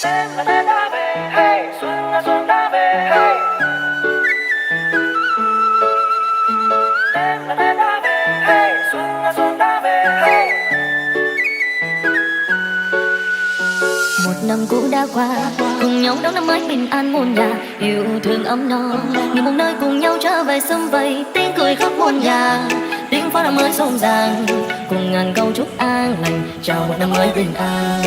Tết là Tết đã về, hey, xuân đã về, hey. Tết là Tết đã về, hey, xuân đã về, hey. Một năm cũ đã qua, cùng nhau đón năm mới bình an muôn nhà, yêu thương ấm no, người một nơi cùng nhau trở về sum vầy, tiếng cười khắp muôn nhà, tiếng pháo năm mới rộn ràng, cùng ngàn câu chúc an lành, chào một năm mới bình an.